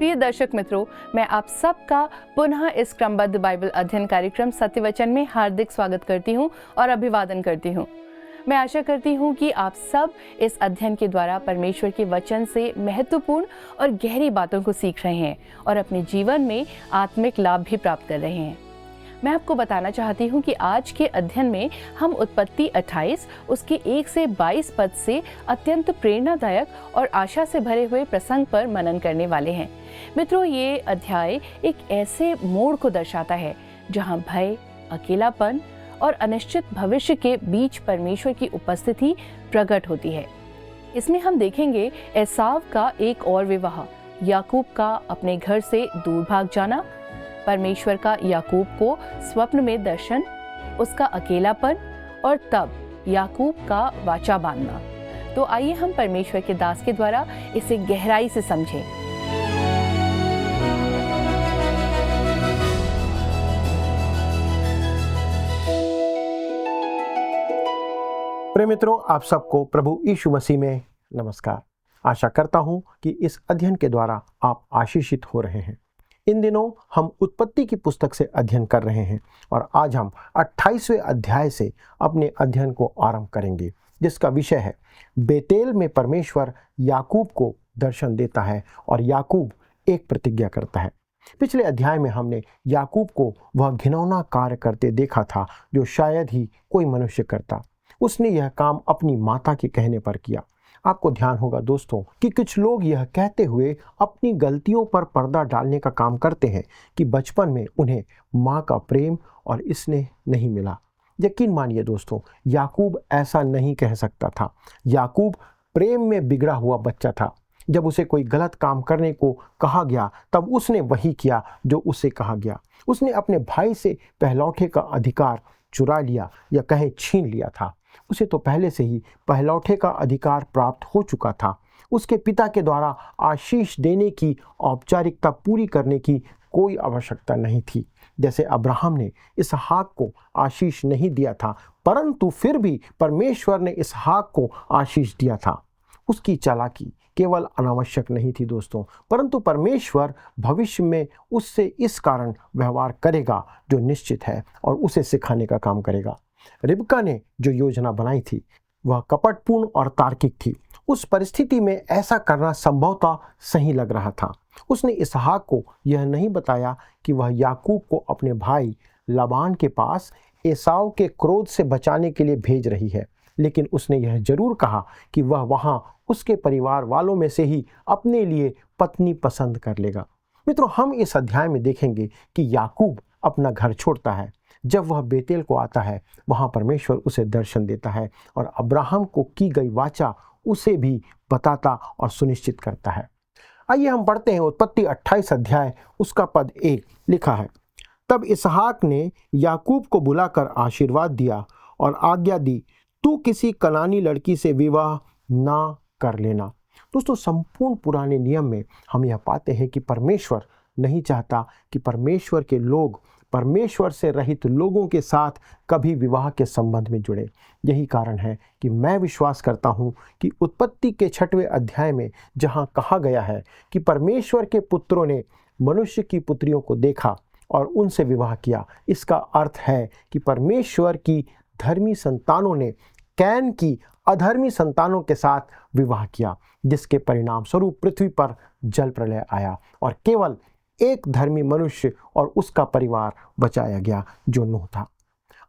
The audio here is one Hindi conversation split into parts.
प्रिय दर्शक मित्रों, मैं आप सबका पुनः इस क्रमबद्ध बाइबल अध्ययन कार्यक्रम सत्यवचन में हार्दिक स्वागत करती हूं और अभिवादन करती हूं। मैं आशा करती हूं कि आप सब इस अध्ययन के द्वारा परमेश्वर के वचन से महत्वपूर्ण और गहरी बातों को सीख रहे हैं और अपने जीवन में आत्मिक लाभ भी प्राप्त कर रहे हैं। मैं आपको बताना चाहती हूँ कि आज के अध्ययन में हम उत्पत्ति 28 उसके 1 से 22 पद से अत्यंत प्रेरणादायक और आशा से भरे हुए प्रसंग पर मनन करने वाले हैं। मित्रों, ये अध्याय एक ऐसे मोड़ को दर्शाता है जहाँ भय, अकेलापन और अनिश्चित भविष्य के बीच परमेश्वर की उपस्थिति प्रकट होती है। इसमें हम देखेंगे एसाव का एक और विवाह, याकूब का अपने घर से दूर भाग जाना, परमेश्वर का याकूब को स्वप्न में दर्शन, उसका अकेलापन और तब याकूब का वाचा बांधना। तो आइए हम परमेश्वर के दास के द्वारा इसे गहराई से समझें। प्रिय मित्रों, आप सबको प्रभु यीशु मसीह में नमस्कार। आशा करता हूं कि इस अध्ययन के द्वारा आप आशीषित हो रहे हैं। इन दिनों हम उत्पत्ति की पुस्तक से अध्ययन कर रहे हैं और आज हम 28वें अध्याय से अपने अध्ययन को आरंभ करेंगे, जिसका विषय है बेतेल में परमेश्वर याकूब को दर्शन देता है और याकूब एक प्रतिज्ञा करता है। पिछले अध्याय में हमने याकूब को वह घिनौना कार्य करते देखा था जो शायद ही कोई मनुष्य करता। उसने यह काम अपनी माता के कहने पर किया। आपको ध्यान होगा दोस्तों कि कुछ लोग यह कहते हुए अपनी गलतियों पर पर्दा डालने का काम करते हैं कि बचपन में उन्हें माँ का प्रेम और स्नेह नहीं मिला। यकीन मानिए दोस्तों, याकूब ऐसा नहीं कह सकता था। याकूब प्रेम में बिगड़ा हुआ बच्चा था। जब उसे कोई गलत काम करने को कहा गया तब उसने वही किया जो उसे कहा गया। उसने अपने भाई से पहलौठे का अधिकार चुरा लिया या कहें छीन लिया था। उसे तो पहले से ही पहलौठे का अधिकार प्राप्त हो चुका था। उसके पिता के द्वारा आशीष देने की औपचारिकता पूरी करने की कोई आवश्यकता नहीं थी। जैसे अब्राहम ने इसहाक को आशीष नहीं दिया था, परंतु फिर भी परमेश्वर ने इसहाक को आशीष दिया था। उसकी चालाकी केवल अनावश्यक नहीं थी दोस्तों, परंतु परमेश्वर भविष्य में उससे इस कारण व्यवहार करेगा जो निश्चित है और उसे सिखाने का काम करेगा। रिबका ने जो योजना बनाई थी वह कपटपूर्ण और तार्किक थी। उस परिस्थिति में ऐसा करना संभवतः सही लग रहा था। उसने इसहाक को यह नहीं बताया कि वह याकूब को अपने भाई लाबान के पास एसाव के क्रोध से बचाने के लिए भेज रही है, लेकिन उसने यह जरूर कहा कि वह वहां उसके परिवार वालों में से ही अपने लिए पत्नी पसंद कर लेगा। मित्रों, हम इस अध्याय में देखेंगे कि याकूब अपना घर छोड़ता है। जब वह बेतेल को आता है, वहां परमेश्वर उसे दर्शन देता है और अब्राहम को की गई वाचा उसे भी बताता और सुनिश्चित करता है। आइए हम पढ़ते हैं उत्पत्ति 28 अध्याय उसका पद 1 लिखा है। तब इसहाक ने याकूब को बुलाकर आशीर्वाद दिया और आज्ञा दी, तू किसी कनानी लड़की से विवाह ना कर लेना। दोस्तों, संपूर्ण पुराने नियम में हम यह पाते हैं कि परमेश्वर नहीं चाहता कि परमेश्वर के लोग परमेश्वर से रहित लोगों के साथ कभी विवाह के संबंध में जुड़े। यही कारण है कि मैं विश्वास करता हूँ कि उत्पत्ति के 6वें अध्याय में जहाँ कहा गया है कि परमेश्वर के पुत्रों ने मनुष्य की पुत्रियों को देखा और उनसे विवाह किया, इसका अर्थ है कि परमेश्वर की धर्मी संतानों ने कैन की अधर्मी संतानों के साथ विवाह किया, जिसके परिणाम स्वरूप पृथ्वी पर जल प्रलय आया और केवल एक धर्मी मनुष्य और उसका परिवार बचाया गया जो नूह था।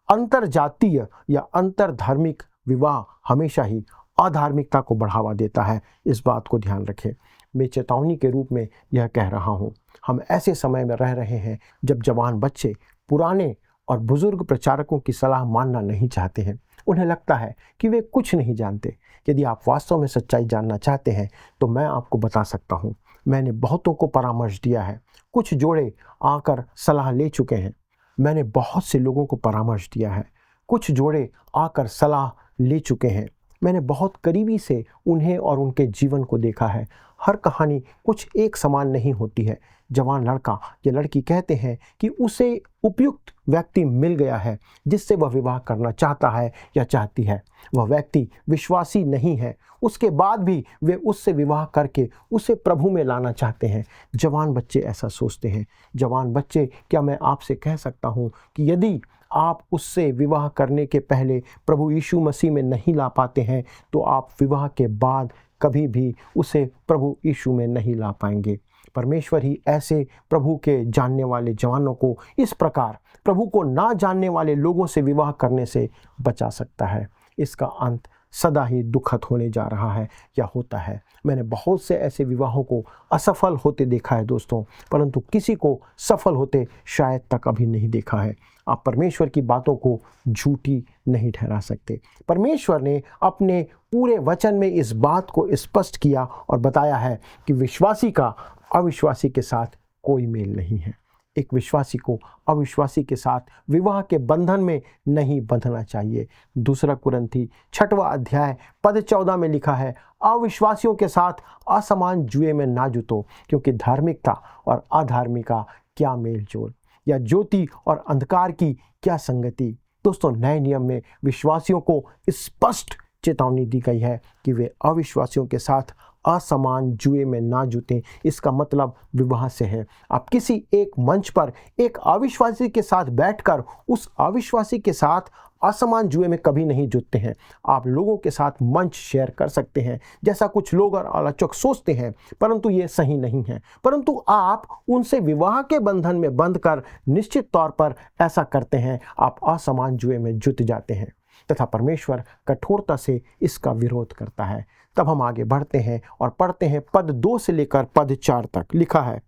अंतरजातीय या अंतरधार्मिक विवाह हमेशा ही अधार्मिकता को बढ़ावा देता है। इस बात को ध्यान रखें। मैं चेतावनी के रूप में यह कह रहा हूँ। हम ऐसे समय में रह रहे हैं जब जवान बच्चे पुराने और बुजुर्ग प्रचारकों की सलाह मानना नहीं चाहते हैं। उन्हें लगता है कि वे कुछ नहीं जानते। यदि आप वास्तव में सच्चाई जानना चाहते हैं तो मैं आपको बता सकता हूँ। मैंने बहुतों को परामर्श दिया है। कुछ जोड़े आकर सलाह ले चुके हैं। मैंने बहुत से लोगों को परामर्श दिया है। कुछ जोड़े आकर सलाह ले चुके हैं। मैंने बहुत करीबी से उन्हें और उनके जीवन को देखा है। हर कहानी कुछ एक समान नहीं होती है। जवान लड़का या लड़की कहते हैं कि उसे उपयुक्त व्यक्ति मिल गया है जिससे वह विवाह करना चाहता है या चाहती है। वह व्यक्ति विश्वासी नहीं है, उसके बाद भी वे उससे विवाह करके उसे प्रभु में लाना चाहते हैं। जवान बच्चे ऐसा सोचते हैं। जवान बच्चे, क्या मैं आपसे कह सकता हूँ कि यदि आप उससे विवाह करने के पहले प्रभु यीशु मसीह में नहीं ला पाते हैं तो आप विवाह के बाद कभी भी उसे प्रभु यीशु में नहीं ला पाएंगे। परमेश्वर ही ऐसे प्रभु के जानने वाले जवानों को इस प्रकार प्रभु को ना जानने वाले लोगों से विवाह करने से बचा सकता है। इसका अंत सदा ही दुखद होने जा रहा है या होता है। मैंने बहुत से ऐसे विवाहों को असफल होते देखा है दोस्तों, परंतु किसी को सफल होते शायद तक अभी नहीं देखा है। आप परमेश्वर की बातों को झूठी नहीं ठहरा सकते। परमेश्वर ने अपने पूरे वचन में इस बात को स्पष्ट किया और बताया है कि विश्वासी का अविश्वासी के साथ कोई मेल नहीं है। एक विश्वासी को अविश्वासी के साथ विवाह के बंधन में नहीं बंधना चाहिए। 2 कुरिन्थी 6वां अध्याय पद 14 में लिखा है, अविश्वासियों के साथ असमान जुए में ना जुटो, क्योंकि धार्मिकता और अधार्मिका क्या मेल जोल, या ज्योति और अंधकार की क्या संगति। दोस्तों, नए नियम में विश्वासियों को स्पष्ट चेतावनी दी गई है कि वे अविश्वासियों के साथ असमान जुए में ना जुटें। इसका मतलब विवाह से है। आप किसी एक मंच पर एक अविश्वासी के साथ बैठकर उस अविश्वासी के साथ असमान जुए में कभी नहीं जुटते हैं। आप लोगों के साथ मंच शेयर कर सकते हैं, जैसा कुछ लोग और आलोचक सोचते हैं, परंतु ये सही नहीं है। परंतु आप उनसे विवाह के बंधन में बंधकर निश्चित तौर पर ऐसा करते हैं, आप असमान जुए में जुट जाते हैं, तथा परमेश्वर कठोरता से इसका विरोध करता है। तब हम आगे बढ़ते हैं और पढ़ते हैं पद 2 से लेकर पद 4 तक। लिखा है,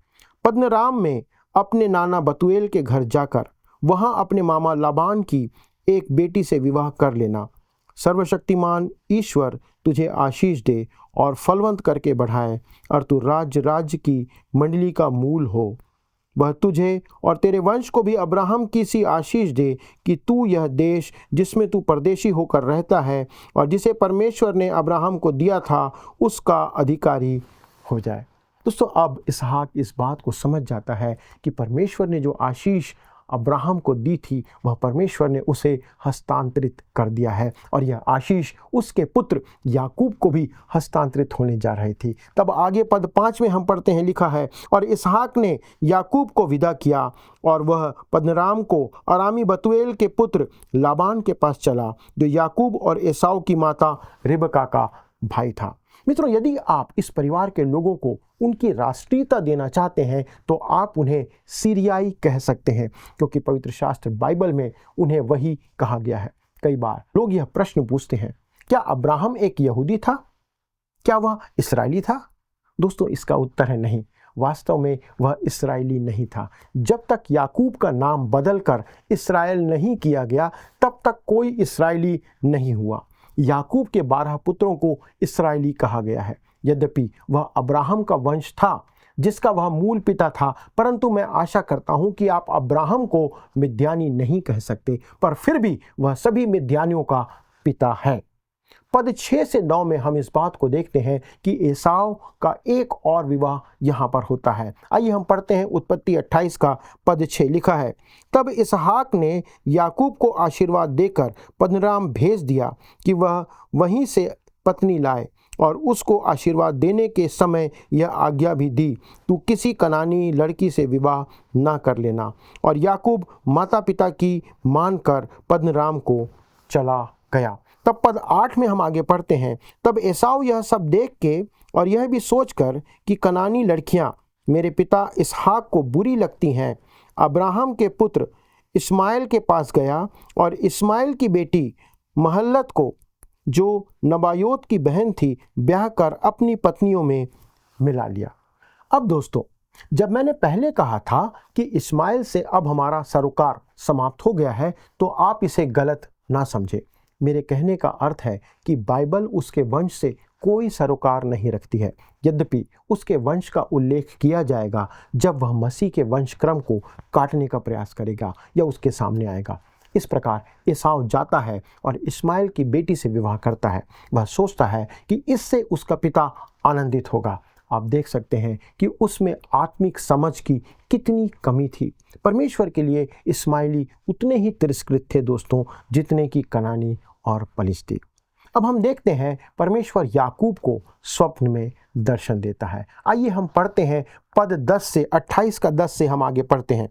पद्नराम में अपने नाना बतूएल के घर जाकर वहां अपने मामा लाबान की एक बेटी से विवाह कर लेना। सर्वशक्तिमान ईश्वर तुझे आशीष दे और फलवंत करके बढ़ाए, और तू राज्य की मंडली का मूल हो। वह तुझे और तेरे वंश को भी अब्राहम की सी आशीष दे कि तू यह देश जिसमें तू परदेशी होकर रहता है और जिसे परमेश्वर ने अब्राहम को दिया था उसका अधिकारी हो जाए। दोस्तों, अब इसहाक इस बात को समझ जाता है कि परमेश्वर ने जो आशीष अब्राहम को दी थी वह परमेश्वर ने उसे हस्तांतरित कर दिया है, और यह आशीष उसके पुत्र याकूब को भी हस्तांतरित होने जा रही थी। तब आगे पद 5 में हम पढ़ते हैं, लिखा है, और इसहाक ने याकूब को विदा किया और वह पद्नराम को अरामी बतूएल के पुत्र लाबान के पास चला, जो याकूब और एसाव की माता रिबका का भाई था। मित्रों, यदि आप इस परिवार के लोगों को उनकी राष्ट्रीयता देना चाहते हैं तो आप उन्हें सीरियाई कह सकते हैं, क्योंकि पवित्र शास्त्र बाइबल में उन्हें वही कहा गया है। कई बार लोग यह प्रश्न पूछते हैं, क्या अब्राहम एक यहूदी था? क्या वह इस्राएली था? दोस्तों, इसका उत्तर है नहीं। वास्तव में वह इस्राएली नहीं था। जब तक याकूब का नाम बदलकर इस्राएल नहीं किया गया तब तक कोई इस्राएली नहीं हुआ। याकूब के 12 पुत्रों को इस्राएली कहा गया है। यद्यपि वह अब्राहम का वंश था जिसका वह मूल पिता था, परंतु मैं आशा करता हूं कि आप अब्राहम को मिद्यानी नहीं कह सकते, पर फिर भी वह सभी मिद्यानियों का पिता है। पद 6 से 9 में हम इस बात को देखते हैं कि एसाव का एक और विवाह यहाँ पर होता है। आइए हम पढ़ते हैं उत्पत्ति 28 का पद 6। लिखा है, तब इसहाक ने याकूब को आशीर्वाद देकर पद्नराम भेज दिया कि वह वहीं से पत्नी लाए, और उसको आशीर्वाद देने के समय यह आज्ञा भी दी, तू किसी कनानी लड़की से विवाह ना कर लेना। और याकूब माता पिता की मानकर पद्नराम को चला गया। तब पद 8 में हम आगे पढ़ते हैं, तब एसाव यह सब देख के और यह भी सोचकर कि कनानी लड़कियां मेरे पिता इसहाक को बुरी लगती हैं, अब्राहम के पुत्र इस्माइल के पास गया और इस्माइल की बेटी महलत को, जो नबायोत की बहन थी, ब्याह कर अपनी पत्नियों में मिला लिया। अब दोस्तों, जब मैंने पहले कहा था कि इस्माइल से अब हमारा सरोकार समाप्त हो गया है, तो आप इसे गलत ना समझे। मेरे कहने का अर्थ है कि बाइबल उसके वंश से कोई सरोकार नहीं रखती है। यद्यपि उसके वंश का उल्लेख किया जाएगा जब वह मसीह के वंश क्रम को काटने का प्रयास करेगा या उसके सामने आएगा। इस प्रकार एसाव जाता है और इस्माइल की बेटी से विवाह करता है। वह सोचता है कि इससे उसका पिता आनंदित होगा। आप देख सकते हैं कि उसमें आत्मिक समझ की कितनी कमी थी। परमेश्वर के लिए इस्माइली उतने ही तिरस्कृत थे दोस्तों, जितने की कनानी और पलिश्ती। अब हम देखते हैं परमेश्वर याकूब को स्वप्न में दर्शन देता है। आइए हम पढ़ते हैं पद 10 से 28 का 10 से हम आगे पढ़ते हैं।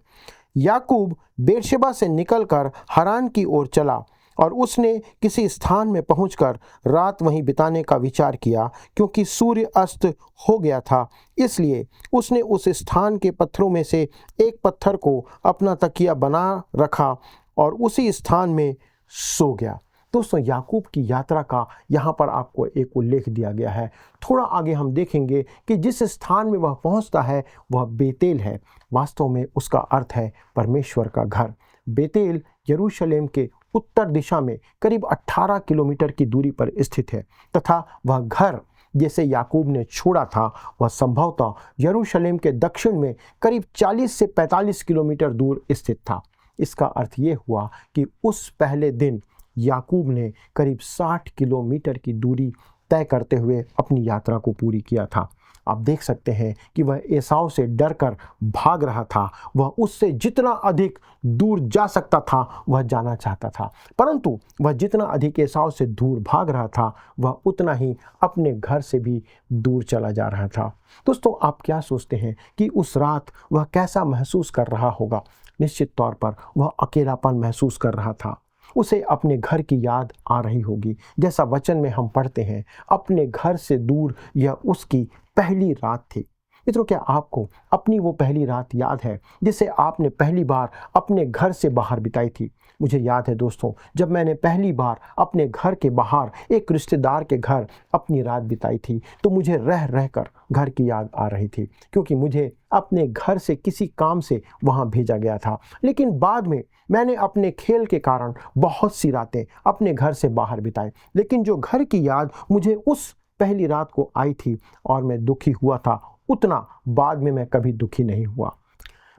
याकूब बेरशेबा से निकलकर हरान की ओर चला और उसने किसी स्थान में पहुंचकर रात वहीं बिताने का विचार किया, क्योंकि सूर्य अस्त हो गया था। इसलिए उसने उस स्थान के पत्थरों में से एक पत्थर को अपना तकिया बना रखा और उसी स्थान में सो गया। दोस्तों, याकूब की यात्रा का यहाँ पर आपको एक उल्लेख दिया गया है। थोड़ा आगे हम देखेंगे कि जिस स्थान में वह पहुँचता है वह बेतेल है। वास्तव में उसका अर्थ है परमेश्वर का घर। बेतेल यरूशलेम के उत्तर दिशा में करीब 18 किलोमीटर की दूरी पर स्थित है तथा वह घर जिसे याकूब ने छोड़ा था वह संभवतः यरूशलेम के दक्षिण में करीब 40 से 45 किलोमीटर दूर स्थित था। इसका अर्थ ये हुआ कि उस पहले दिन याकूब ने करीब 60 किलोमीटर की दूरी तय करते हुए अपनी यात्रा को पूरी किया था। आप देख सकते हैं कि वह एसाव से डरकर भाग रहा था। वह उससे जितना अधिक दूर जा सकता था वह जाना चाहता था, परंतु वह जितना अधिक एसाव से दूर भाग रहा था वह उतना ही अपने घर से भी दूर चला जा रहा था। दोस्तों, आप क्या सोचते हैं कि उस रात वह कैसा महसूस कर रहा होगा? निश्चित तौर पर वह अकेलापन महसूस कर रहा था। उसे अपने घर की याद आ रही होगी। जैसा वचन में हम पढ़ते हैं, अपने घर से दूर यह उसकी पहली रात थी। मित्रों, क्या आपको अपनी वो पहली रात याद है जिसे आपने पहली बार अपने घर से बाहर बिताई थी? मुझे याद है दोस्तों, जब मैंने पहली बार अपने घर के बाहर एक रिश्तेदार के घर अपनी रात बिताई थी तो मुझे रह रहकर घर की याद आ रही थी, क्योंकि मुझे अपने घर से किसी काम से वहाँ भेजा गया था। लेकिन बाद में मैंने अपने खेल के कारण बहुत सी रातें अपने घर से बाहर बिताई, लेकिन जो घर की याद मुझे उस पहली रात को आई थी और मैं दुखी हुआ था, उतना बाद में मैं कभी दुखी नहीं हुआ।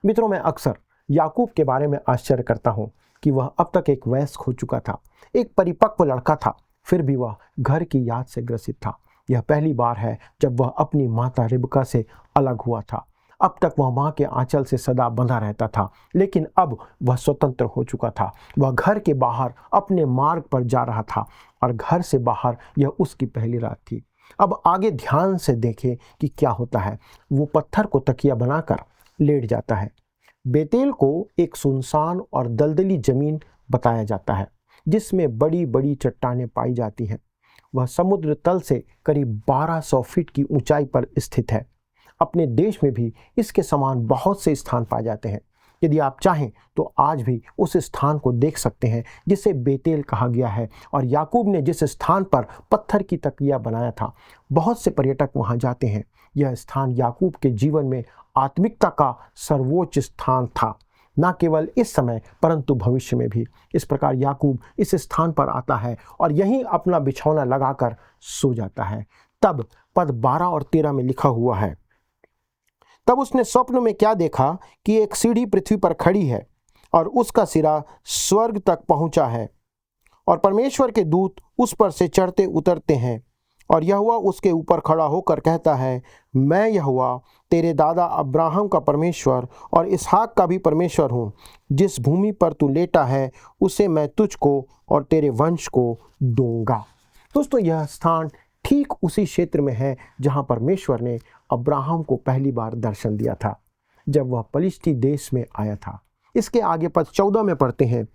मित्रों, मैं अक्सर याकूब के बारे में आश्चर्य करता हूँ कि वह अब तक एक वयस्क हो चुका था, एक परिपक्व लड़का था, फिर भी वह घर की याद से ग्रसित था। यह पहली बार है जब वह अपनी माता रिबका से अलग हुआ था। अब तक वह माँ के आंचल से सदा बंधा रहता था, लेकिन अब वह स्वतंत्र हो चुका था। वह घर के बाहर अपने मार्ग पर जा रहा था और घर से बाहर यह उसकी पहली रात थी। अब आगे ध्यान से देखें कि क्या होता है। वो पत्थर को तकिया बनाकर लेट जाता है। बेतेल को एक सुनसान और दलदली जमीन बताया जाता है जिसमें बड़ी बड़ी चट्टानें पाई जाती हैं। वह समुद्र तल से करीब 1200 फीट की ऊंचाई पर स्थित है। अपने देश में भी इसके समान बहुत से स्थान पाए जाते हैं। यदि आप चाहें तो आज भी उस स्थान को देख सकते हैं जिसे बेतेल कहा गया है, और याकूब ने जिस स्थान पर पत्थर की तकिया बनाया था, बहुत से पर्यटक वहां जाते हैं। यह स्थान याकूब के जीवन में आत्मिकता का सर्वोच्च स्थान था, न केवल इस समय परंतु भविष्य में भी। इस प्रकार याकूब इस स्थान पर आता है और यहीं अपना बिछौना लगाकर सो जाता है। तब पद 12 और 13 में लिखा हुआ है, तब उसने स्वप्न में क्या देखा कि एक सीढ़ी पृथ्वी पर खड़ी है और उसका सिरा स्वर्ग तक पहुंचा है और परमेश्वर के दूत उस पर से चढ़ते उतरते हैं, और यहोवा उसके ऊपर खड़ा होकर कहता है, मैं यहोवा तेरे दादा अब्राहम का परमेश्वर और इसहाक का भी परमेश्वर हूँ। जिस भूमि पर तू लेटा है उसे मैं तुझको और तेरे वंश को दूंगा। दोस्तों, यह स्थान ठीक उसी क्षेत्र में है जहाँ परमेश्वर ने अब्राहम को पहली बार दर्शन दिया था जब वह पलिश्ती देश में आया था। इसके आगे पद 14 में पढ़ते हैं,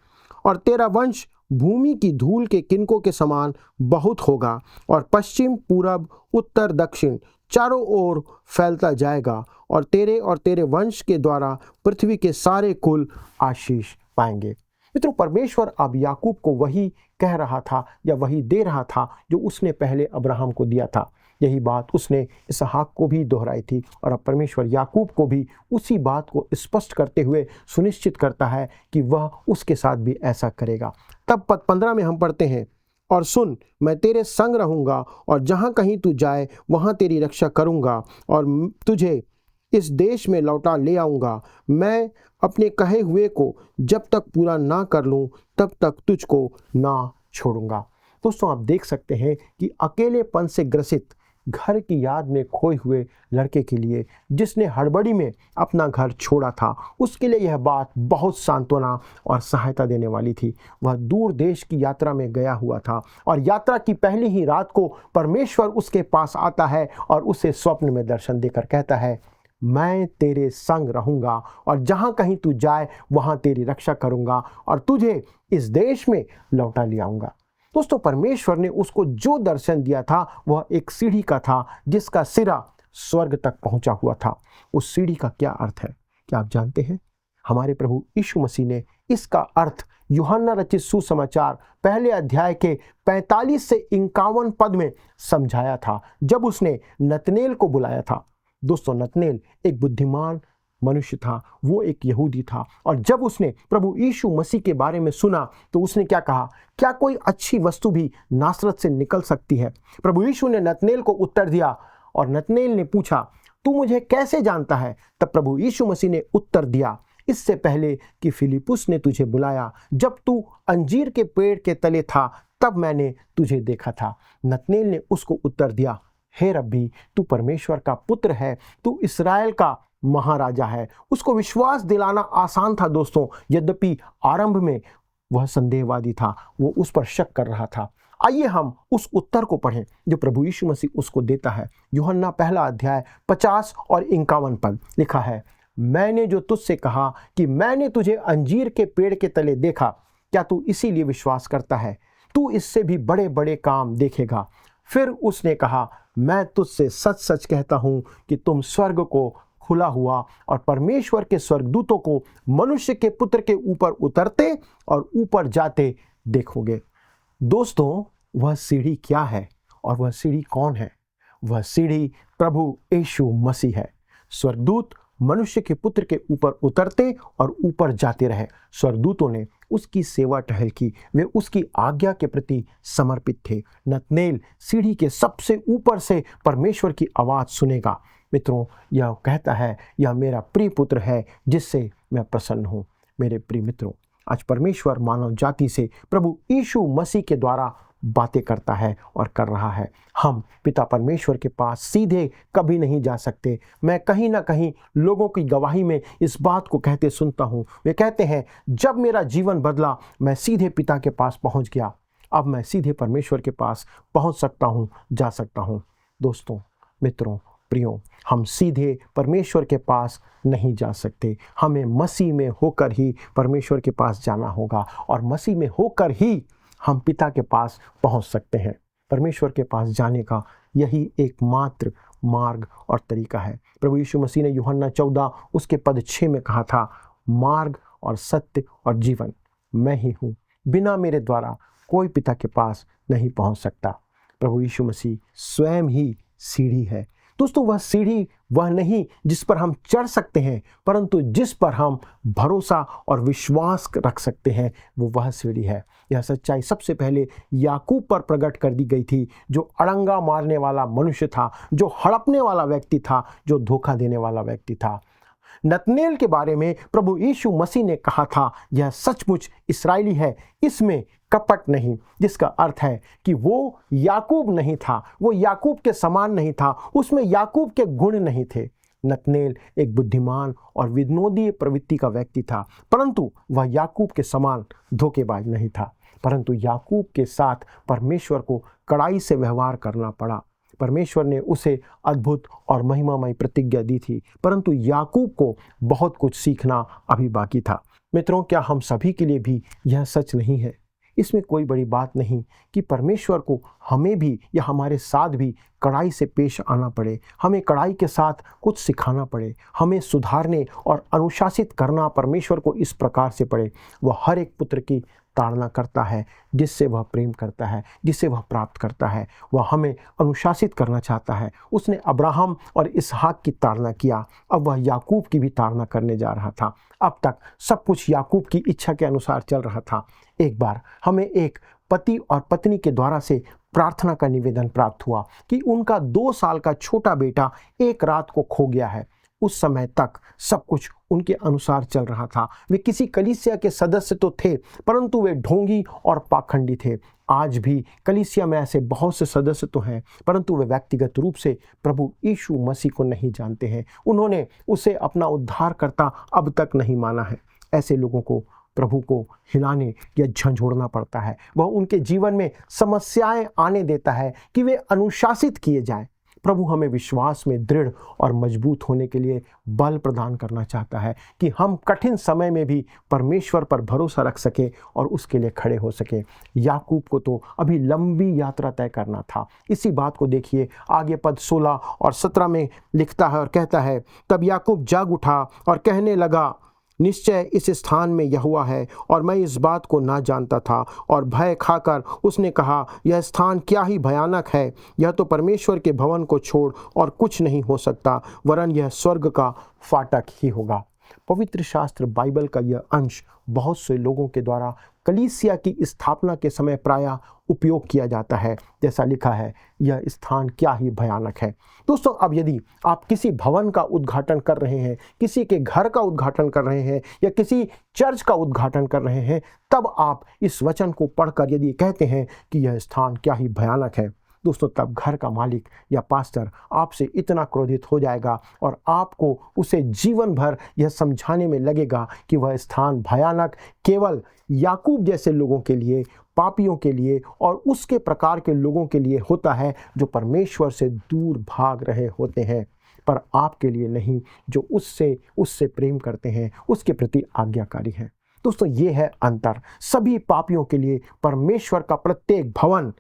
और तेरा वंश भूमि की धूल के किनकों के समान बहुत होगा और पश्चिम पूरब उत्तर दक्षिण चारों ओर फैलता जाएगा, और तेरे वंश के द्वारा पृथ्वी के सारे कुल आशीष पाएंगे। मित्रों, परमेश्वर अब याकूब को वही कह रहा था या वही दे रहा था जो उसने पहले अब्राहम को दिया था। यही बात उसने इसहाक को भी दोहराई थी, और अब परमेश्वर याकूब को भी उसी बात को स्पष्ट करते हुए सुनिश्चित करता है कि वह उसके साथ भी ऐसा करेगा। तब पद 15 में हम पढ़ते हैं, और सुन, मैं तेरे संग रहूँगा और जहाँ कहीं तू जाए वहाँ तेरी रक्षा करूँगा और तुझे इस देश में लौटा ले आऊँगा। मैं अपने कहे हुए को जब तक पूरा ना कर लूँ तब तक तुझको ना छोड़ूंगा। दोस्तों, आप देख सकते हैं कि अकेलेपन से ग्रसित घर की याद में खोए हुए लड़के के लिए, जिसने हड़बड़ी में अपना घर छोड़ा था, उसके लिए यह बात बहुत सांत्वना और सहायता देने वाली थी। वह दूर देश की यात्रा में गया हुआ था और यात्रा की पहली ही रात को परमेश्वर उसके पास आता है और उसे स्वप्न में दर्शन देकर कहता है, मैं तेरे संग रहूंगा और जहां कहीं तू जाए वहां तेरी रक्षा करूंगा और तुझे इस देश में लौटा ले आऊंगा। दोस्तों, परमेश्वर ने उसको जो दर्शन दिया था वह एक सीढ़ी का था जिसका सिरा स्वर्ग तक पहुंचा हुआ था। उस सीढ़ी का क्या अर्थ है, क्या आप जानते हैं? हमारे प्रभु यीशु मसीह ने इसका अर्थ यूहन्ना रचित सुसमाचार पहले अध्याय के 45 से 51 पद में समझाया था, जब उसने नतनेल को बुलाया था। दोस्तों, नतनेल एक बुद्धिमान मनुष्य था, वो एक यहूदी था, और जब उसने प्रभु यीशु मसीह के बारे में सुना तो उसने क्या कहा, क्या कोई अच्छी वस्तु भी नासरत से निकल सकती है? प्रभु यीशु ने नतनेल को उत्तर दिया और नतनेल ने पूछा, तू मुझे कैसे जानता है? तब प्रभु यीशु मसीह ने उत्तर दिया, इससे पहले कि फिलिपुस ने तुझे बुलाया, जब तू अंजीर के पेड़ के तले था तब मैंने तुझे देखा था। नतनेल ने उसको उत्तर दिया, हे रब्बी, तू परमेश्वर का पुत्र है, तू इस्राएल का महाराजा है। उसको विश्वास दिलाना आसान था दोस्तों, यद्यपि आरंभ में वह संदेहवादी था, वो उस पर शक कर रहा था। आइए हम उस उत्तर को पढ़ें जो प्रभु यीशु मसीह उसको देता है। यूहन्ना पहला अध्याय 50 और 51 पद लिखा है, मैंने जो तुझसे कहा कि मैंने तुझे अंजीर के पेड़ के तले देखा, क्या तू इसीलिए विश्वास करता है? तू इससे भी बड़े बड़े काम देखेगा। फिर उसने कहा, मैं तुझसे सच सच कहता हूँ कि तुम स्वर्ग को खुला हुआ और परमेश्वर के स्वर्गदूतों को मनुष्य के पुत्र के ऊपर उतरते और ऊपर जाते देखोगे। दोस्तों, वह सीढ़ी क्या है और वह सीढ़ी कौन है? वह सीढ़ी प्रभु यीशु मसीह है। स्वर्गदूत मनुष्य के पुत्र के ऊपर उतरते और ऊपर जाते रहे। स्वर्गदूतों ने उसकी सेवा टहल की, वे उसकी आज्ञा के प्रति समर्पित थे। नतनेल सीढ़ी के सबसे ऊपर से परमेश्वर की आवाज़ सुनेगा। मित्रों, यह कहता है, यह मेरा प्रिय पुत्र है जिससे मैं प्रसन्न हूँ। मेरे प्रिय मित्रों, आज परमेश्वर मानव जाति से प्रभु यीशु मसीह के द्वारा बातें करता है और कर रहा है। हम पिता परमेश्वर के पास सीधे कभी नहीं जा सकते। मैं कहीं ना कहीं लोगों की गवाही में इस बात को कहते सुनता हूँ। वे कहते हैं, जब मेरा जीवन बदला मैं सीधे पिता के पास पहुँच गया, अब मैं सीधे परमेश्वर के पास पहुँच सकता हूँ, जा सकता हूँ। दोस्तों, मित्रों, प्रियों, हम सीधे परमेश्वर के पास नहीं जा सकते। हमें मसीह में होकर ही परमेश्वर के पास जाना होगा और मसीह में होकर ही हम पिता के पास पहुंच सकते हैं। परमेश्वर के पास जाने का यही एकमात्र मार्ग और तरीका है। प्रभु यीशु मसीह ने यूहन्ना 14 उसके पद 6 में कहा था, मार्ग और सत्य और जीवन मैं ही हूँ, बिना मेरे द्वारा कोई पिता के पास नहीं पहुँच सकता। प्रभु यीशु मसीह स्वयं ही सीढ़ी है। दोस्तों, वह सीढ़ी वह नहीं जिस पर हम चढ़ सकते हैं, परंतु जिस पर हम भरोसा और विश्वास रख सकते हैं, वो वह सीढ़ी है। यह सच्चाई सबसे पहले याकूब पर प्रकट कर दी गई थी, जो अड़ंगा मारने वाला मनुष्य था, जो हड़पने वाला व्यक्ति था, जो धोखा देने वाला व्यक्ति था। नतनेल के बारे में प्रभु यीशु मसीह ने कहा था, यह सचमुच इस्राएली है, इसमें कपट नहीं, जिसका अर्थ है कि वो याकूब नहीं था, वो याकूब के समान नहीं था, उसमें याकूब के गुण नहीं थे। नतनेल एक बुद्धिमान और विनोदी प्रवृत्ति का व्यक्ति था, परंतु वह याकूब के समान धोखेबाज नहीं था। परंतु याकूब के साथ परमेश्वर को कड़ाई से व्यवहार करना पड़ा। परमेश्वर ने उसे अद्भुत और महिमामय प्रतिज्ञा दी थी, परंतु याकूब को बहुत कुछ सीखना अभी बाकी था। मित्रों, क्या हम सभी के लिए भी यह सच नहीं है? इसमें कोई बड़ी बात नहीं कि परमेश्वर को हमें भी या हमारे साथ भी कड़ाई से पेश आना पड़े, हमें कड़ाई के साथ कुछ सिखाना पड़े, हमें सुधारने और अनुशासित करना परमेश्वर को इस प्रकार से पड़े। वह हर एक पुत्र की ताड़ना करता है जिससे वह प्रेम करता है, जिसे वह प्राप्त करता है। वह हमें अनुशासित करना चाहता है। उसने अब्राहम और इसहाक की ताड़ना किया, अब वह याकूब की भी ताड़ना करने जा रहा था। अब तक सब कुछ याकूब की इच्छा के अनुसार चल रहा था। एक बार हमें एक पति और पत्नी के द्वारा से प्रार्थना का निवेदन प्राप्त हुआ कि उनका 2 साल का छोटा बेटा एक रात को खो गया है। उस समय तक सब कुछ उनके अनुसार चल रहा था। वे किसी कलीसिया के सदस्य तो थे, परंतु वे ढोंगी और पाखंडी थे। आज भी कलीसिया में ऐसे बहुत से सदस्य तो हैं, परंतु वे व्यक्तिगत रूप से प्रभु यीशु मसीह को नहीं जानते हैं। उन्होंने उसे अपना उद्धारकर्ता अब तक नहीं माना है। ऐसे लोगों को प्रभु को हिलाने या झंझोड़ना पड़ता है। वह उनके जीवन में समस्याएं आने देता है कि वे अनुशासित किए जाएं। प्रभु हमें विश्वास में दृढ़ और मजबूत होने के लिए बल प्रदान करना चाहता है कि हम कठिन समय में भी परमेश्वर पर भरोसा रख सके और उसके लिए खड़े हो सके। याकूब को तो अभी लंबी यात्रा तय करना था। इसी बात को देखिए, आगे पद 16 और 17 में लिखता है और कहता है, तब याकूब जाग उठा और कहने लगा, निश्चय इस स्थान में यहोवा है और मैं इस बात को ना जानता था। और भय खाकर उसने कहा, यह स्थान क्या ही भयानक है, यह तो परमेश्वर के भवन को छोड़ और कुछ नहीं हो सकता, वरन यह स्वर्ग का फाटक ही होगा। पवित्र शास्त्र बाइबल का यह अंश बहुत से लोगों के द्वारा कलीसिया की स्थापना के समय प्रायः उपयोग किया जाता है। जैसा लिखा है, यह स्थान क्या ही भयानक है। दोस्तों, अब यदि आप किसी भवन का उद्घाटन कर रहे हैं, किसी के घर का उद्घाटन कर रहे हैं या किसी चर्च का उद्घाटन कर रहे हैं, तब आप इस वचन को पढ़कर यदि कहते हैं कि यह स्थान क्या ही भयानक है, दोस्तों, तब घर का मालिक या पास्टर आपसे इतना क्रोधित हो जाएगा और आपको उसे जीवन भर यह समझाने में लगेगा कि वह स्थान भयानक केवल याकूब जैसे लोगों के लिए, पापियों के लिए और उसके प्रकार के लोगों के लिए होता है जो परमेश्वर से दूर भाग रहे होते हैं, पर आपके लिए नहीं, जो उससे प्रेम करते हैं, उसके प्रति आज्ञाकारी हैं। दोस्तों, ये है अंतर। सभी पापियों के लिए परमेश्वर का प्रत्येक भवन,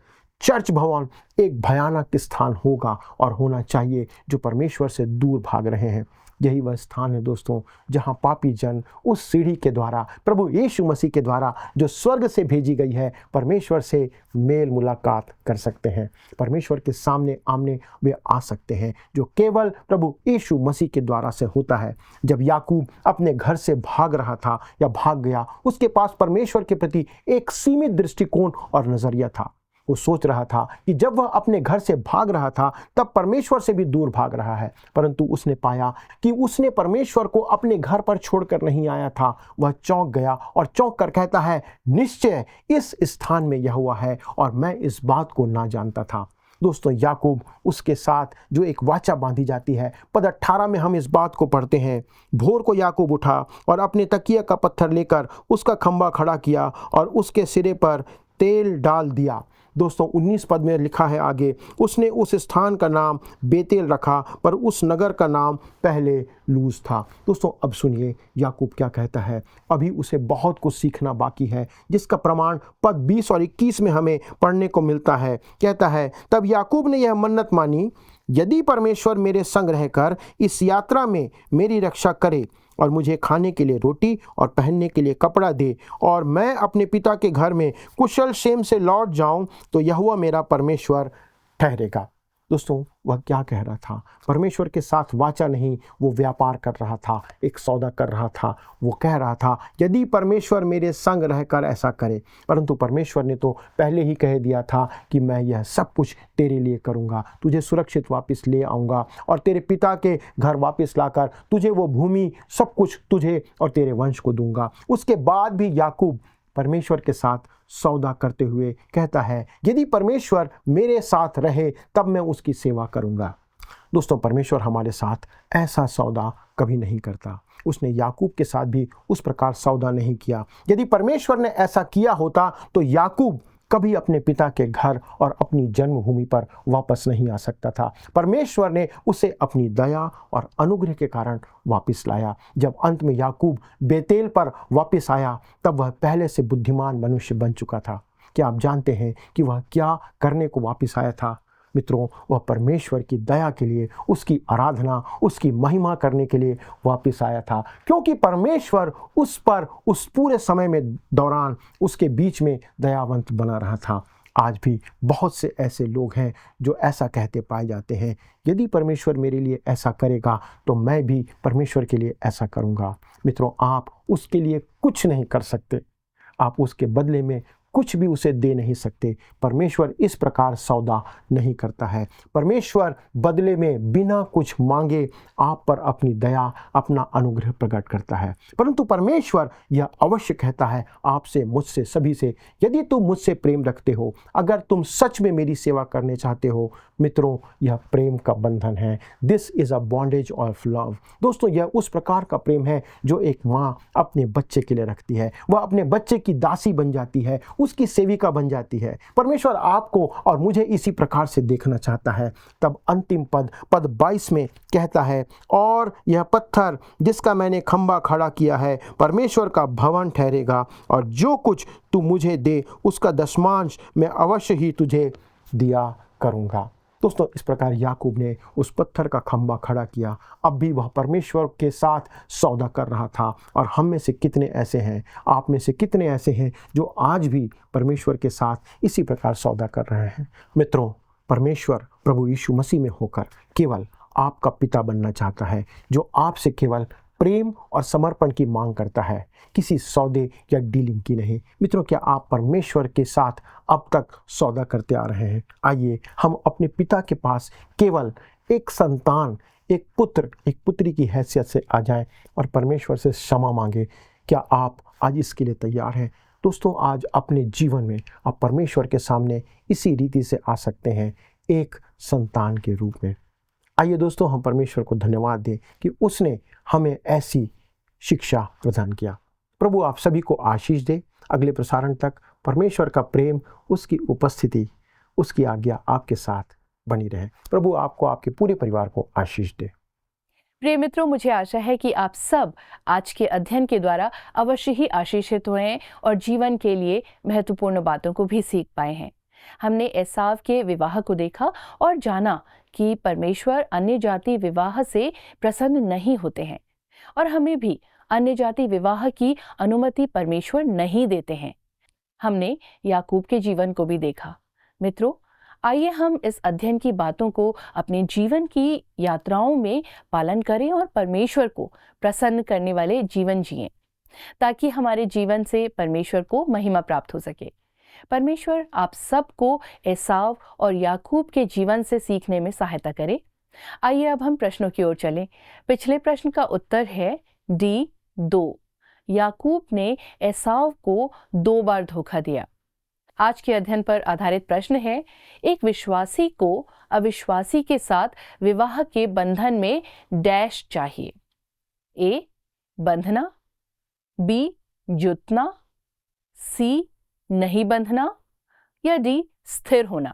चर्च भवन एक भयानक स्थान होगा और होना चाहिए जो परमेश्वर से दूर भाग रहे हैं। यही वह स्थान है दोस्तों, जहां पापी जन उस सीढ़ी के द्वारा, प्रभु यीशु मसीह के द्वारा जो स्वर्ग से भेजी गई है, परमेश्वर से मेल मुलाकात कर सकते हैं। परमेश्वर के सामने आमने वे आ सकते हैं, जो केवल प्रभु यीशु मसीह के द्वारा से होता है। जब याकूब अपने घर से भाग रहा था या भाग गया, उसके पास परमेश्वर के प्रति एक सीमित दृष्टिकोण और नजरिया था। वो सोच रहा था कि जब वह अपने घर से भाग रहा था तब परमेश्वर से भी दूर भाग रहा है, परंतु उसने पाया कि उसने परमेश्वर को अपने घर पर छोड़कर नहीं आया था। वह चौंक गया और चौंक कर कहता है, निश्चय इस स्थान में यहोवा है और मैं इस बात को ना जानता था। दोस्तों, याकूब उसके साथ जो एक वाचा बांधी जाती है, पद 18 में हम इस बात को पढ़ते हैं, भोर को याकूब उठा और अपने तकिया का पत्थर लेकर उसका खंबा खड़ा किया और उसके सिरे पर तेल डाल दिया। दोस्तों, 19 पद में लिखा है आगे, उसने उस स्थान का नाम बेतेल रखा, पर उस नगर का नाम पहले लूज था। दोस्तों, अब सुनिए याकूब क्या कहता है। अभी उसे बहुत कुछ सीखना बाकी है, जिसका प्रमाण पद 20 और 21 में हमें पढ़ने को मिलता है। कहता है, तब याकूब ने यह मन्नत मानी, यदि परमेश्वर मेरे संग रहकर इस यात्रा में मेरी रक्षा करे और मुझे खाने के लिए रोटी और पहनने के लिए कपड़ा दे और मैं अपने पिता के घर में कुशल क्षेम से लौट जाऊं, तो यहोवा मेरा परमेश्वर ठहरेगा। दोस्तों, वह क्या कह रहा था? परमेश्वर के साथ वाचा नहीं, वो व्यापार कर रहा था, एक सौदा कर रहा था। वो कह रहा था, यदि परमेश्वर मेरे संग रहकर ऐसा करे, परंतु परमेश्वर ने तो पहले ही कह दिया था कि मैं यह सब कुछ तेरे लिए करूँगा, तुझे सुरक्षित वापस ले आऊँगा और तेरे पिता के घर वापस लाकर तुझे वो भूमि, सब कुछ तुझे और तेरे वंश को दूंगा। उसके बाद भी याकूब परमेश्वर के साथ सौदा करते हुए कहता है, यदि परमेश्वर मेरे साथ रहे तब मैं उसकी सेवा करूंगा। दोस्तों, परमेश्वर हमारे साथ ऐसा सौदा कभी नहीं करता। उसने याकूब के साथ भी उस प्रकार सौदा नहीं किया। यदि परमेश्वर ने ऐसा किया होता तो याकूब कभी अपने पिता के घर और अपनी जन्मभूमि पर वापस नहीं आ सकता था। परमेश्वर ने उसे अपनी दया और अनुग्रह के कारण वापस लाया। जब अंत में याकूब बेतेल पर वापस आया, तब वह पहले से बुद्धिमान मनुष्य बन चुका था। क्या आप जानते हैं कि वह क्या करने को वापस आया था? मित्रों, वह परमेश्वर की दया के लिए, उसकी आराधना, उसकी महिमा करने के लिए वापस आया था, क्योंकि परमेश्वर उस पर उस पूरे समय में दौरान उसके बीच में दयावंत बना रहा था। आज भी बहुत से ऐसे लोग हैं जो ऐसा कहते पाए जाते हैं, यदि परमेश्वर मेरे लिए ऐसा करेगा तो मैं भी परमेश्वर के लिए ऐसा करूंगा। मित्रों, आप उसके लिए कुछ नहीं कर सकते, आप उसके बदले में कुछ भी उसे दे नहीं सकते। परमेश्वर इस प्रकार सौदा नहीं करता है। परमेश्वर बदले में बिना कुछ मांगे आप पर अपनी दया, अपना अनुग्रह प्रकट करता है। परंतु परमेश्वर यह अवश्य कहता है आपसे, मुझसे, सभी से, यदि तुम मुझसे प्रेम रखते हो, अगर तुम सच में मेरी सेवा करने चाहते हो, मित्रों, यह प्रेम का बंधन है। This is a bondage of love. दोस्तों, यह उस प्रकार का प्रेम है जो एक माँ अपने बच्चे के लिए रखती है। वह अपने बच्चे की दासी बन जाती है, उसकी सेविका बन जाती है। परमेश्वर आपको और मुझे इसी प्रकार से देखना चाहता है। तब अंतिम पद 22 में कहता है, और यह पत्थर जिसका मैंने खंभा खड़ा किया है परमेश्वर का भवन ठहरेगा, और जो कुछ तू मुझे दे उसका दशमांश मैं अवश्य ही तुझे दिया करूँगा। दोस्तों, इस प्रकार याकूब ने उस पत्थर का खंभा खड़ा किया। अब भी वह परमेश्वर के साथ सौदा कर रहा था। और हम में से कितने ऐसे हैं, आप में से कितने ऐसे हैं जो आज भी परमेश्वर के साथ इसी प्रकार सौदा कर रहे हैं। मित्रों, परमेश्वर प्रभु यीशु मसीह में होकर केवल आपका पिता बनना चाहता है, जो आपसे केवल प्रेम और समर्पण की मांग करता है, किसी सौदे या डीलिंग की नहीं। मित्रों, क्या आप परमेश्वर के साथ अब तक सौदा करते आ रहे हैं? आइए हम अपने पिता के पास केवल एक संतान, एक पुत्र, एक पुत्री की हैसियत से आ जाएं और परमेश्वर से क्षमा मांगे। क्या आप आज इसके लिए तैयार हैं? दोस्तों, आज अपने जीवन में आप परमेश्वर के सामने इसी रीति से आ सकते हैं, एक संतान के रूप में। आइए दोस्तों, हम परमेश्वर को धन्यवाद दें कि उसने हमें ऐसी शिक्षा प्रदान किया। प्रभु आप सभी को आशीष दे। अगले प्रसारण तक परमेश्वर का प्रेम, उसकी उपस्थिति, उसकी आज्ञा आपके साथ बनी रहे। प्रभु आपको, आपके पूरे परिवार को आशीष दे। प्रिय मित्रों, मुझे आशा है कि आप सब आज के अध्ययन के द्वारा अवश्य ही आशीषित हुए हैं और जीवन के लिए महत्वपूर्ण बातों को भी सीख पाए हैं। हमने एसाव के विवाह को देखा और जाना कि परमेश्वर अन्य जाति विवाह से प्रसन्न नहीं होते हैं और हमें भी अन्य जाति विवाह की अनुमति परमेश्वर नहीं देते हैं। हमने याकूब के जीवन को भी देखा। मित्रों, आइए हम इस अध्ययन की बातों को अपने जीवन की यात्राओं में पालन करें और परमेश्वर को प्रसन्न करने वाले जीवन जिएं, ताकि हमारे जीवन से परमेश्वर को महिमा प्राप्त हो सके। परमेश्वर आप सबको एसाव और याकूब के जीवन से सीखने में सहायता करे। आइए अब हम प्रश्नों की ओर चलें। पिछले प्रश्न का उत्तर है डी 2। याकूब ने एसाव को 2 बार धोखा दिया। आज के अध्ययन पर आधारित प्रश्न है, एक विश्वासी को अविश्वासी के साथ विवाह के बंधन में डैश चाहिए। ए, बंधना, बी, जुतना, सी, नहीं बंधना, या डी, स्थिर होना।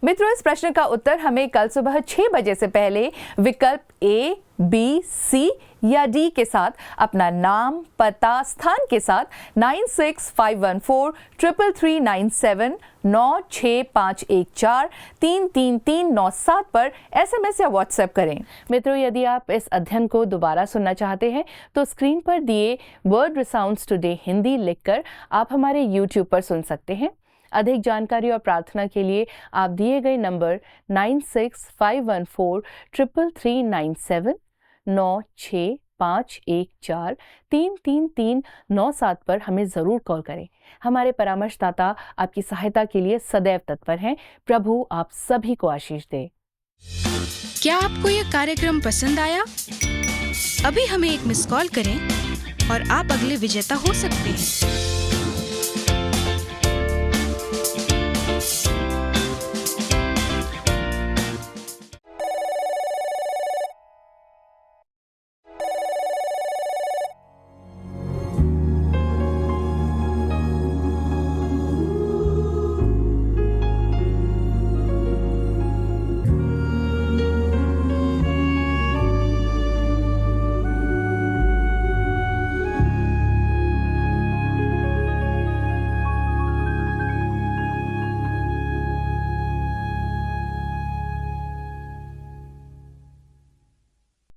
मित्रों, इस प्रश्न का उत्तर हमें कल सुबह 6 बजे से पहले विकल्प ए, बी, सी या डी के साथ अपना नाम, पता, स्थान के साथ 9651433397 96514 33397 पर SMS या WhatsApp करें। मित्रों, यदि आप इस अध्ययन को दोबारा सुनना चाहते हैं तो स्क्रीन पर दिए वर्ड रिसाउंड्स टुडे हिंदी लिखकर आप हमारे YouTube पर सुन सकते हैं। अधिक जानकारी और प्रार्थना के लिए आप दिए गए नंबर 9651433397 96514 33397 पर हमें ज़रूर कॉल करें। हमारे परामर्शदाता आपकी सहायता के लिए सदैव तत्पर हैं। प्रभु आप सभी को आशीष दे। क्या आपको यह कार्यक्रम पसंद आया? अभी हमें एक मिस कॉल करें और आप अगले विजेता हो सकते हैं।